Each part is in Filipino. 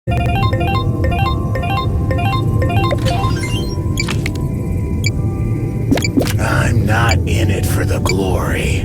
I'm not in it for the glory.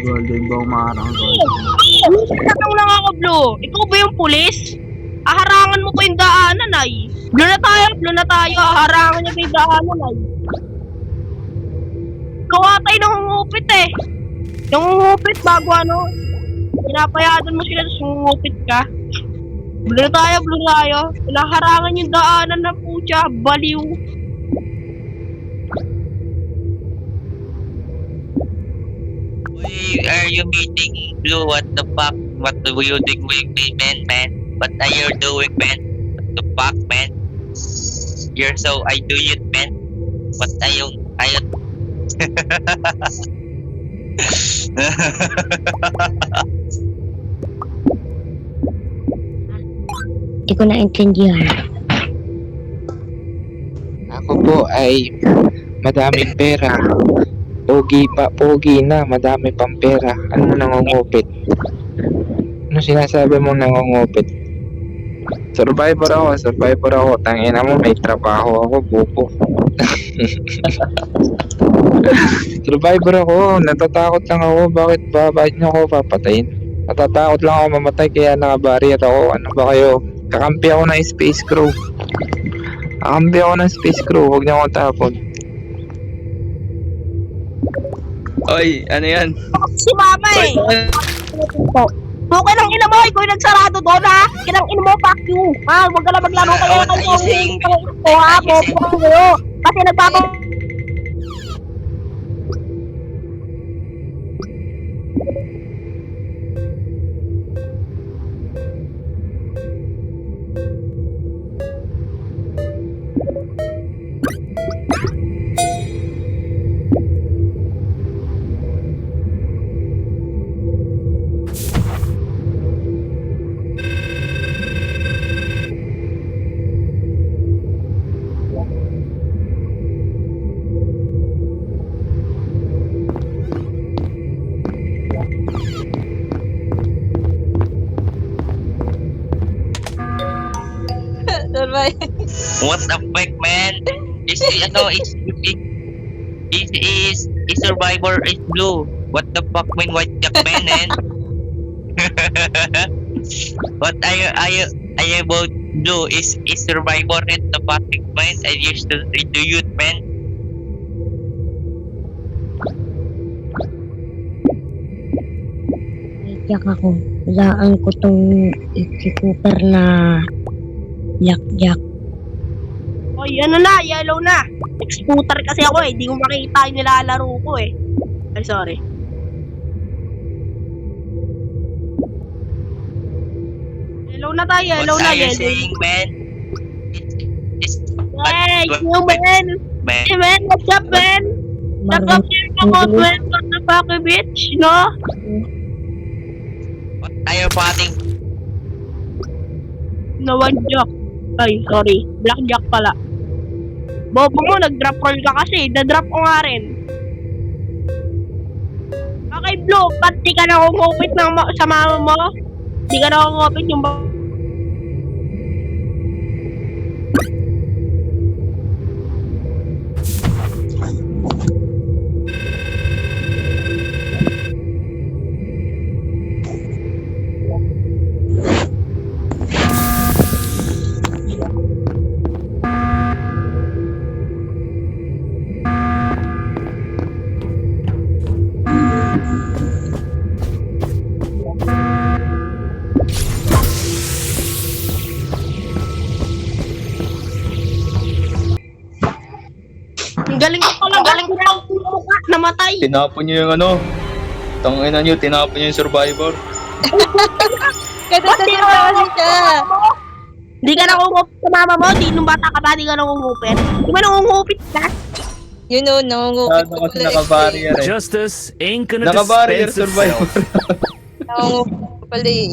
Golden ba umarang? Tanong lang ako, Blue. Ikaw ba yung pulis? Aharangan mo ko yung daanan, ay. Blue na tayo. Aharangan niya ba yung daanan, ay. Ikaw atay nangungupit eh. Nangungupit bago ano. Pinapayadan mo sila, tapos nangungupit ka. Blue na tayo. Inaharangan yung daanan ng putya. Baliw. Why are you meeting Blue? What the fuck? What are you doing with me, man? What are you doing, man? What the fuck, man? You're so I do it, man. What are you? Hindi ko naintindihan. Ako po ay madaming pera. Pogi na, madami pang pera. Ano mo nangungupit? Ano sinasabi mo nangungupit? Survivor ako. Tangina mo, may trabaho ako, buko. Survivor ako, natatakot lang ako. Bakit niyo ako papatayin? Natatakot lang ako mamatay kaya nakabarrier ako. Ano ba kayo? Kakampi ako ng space crew. Huwag niyo akong tapon. Oy, ano yan? Si mama eh. Okay lang ina mo, ikaw yung nagsarado doon ha. Kinang ina mo, fuck you. Ha, huwag ka na maglaro kayo. What are you saying? Kasi nagpapa... What the fuck, man? Is Survivor is Blue. What the fuck, man? White Jack, man? What are you about Blue? Is Survivor and the Patrick, man? I used to do youth, man. Iyak ako. Walaan ko tong Cooper na blackjack. Oy, ano na, yellow na. Scooter kasi ako eh, di ko makita yung nilalaro ko eh. I'm sorry. Yellow na tayo, yellow What na, are you yellow. saying, man? Hey, you man! Man. Hey man, what's up man? Shut up here, come on man, what the fuck bitch, no? What are you fighting? No one joke. Ay, sorry. Blackjack pala. Bobo mo, nag-drop roll ka kasi. Da-drop ko nga rin. Okay, Blue. Ba't di ka na kumupit sa mama mo? Di ka na kumupit yung... Ang galing ko pala, galing ko lang namatay. Tinapon nyo yung ano. Tangina nyo, tinapon nyo yung survivor. Katatagal na kasi siya. Di ka nangungupit sa mama mo, di nung bata ka pa, di ka nangungupit. Di ba nangungupit ka? You know, nangungupit Ano kasi naka-barrier eh. Justice ain't gonna Naka-barrier dispense survivor. itself. Nangungupit ko pala eh.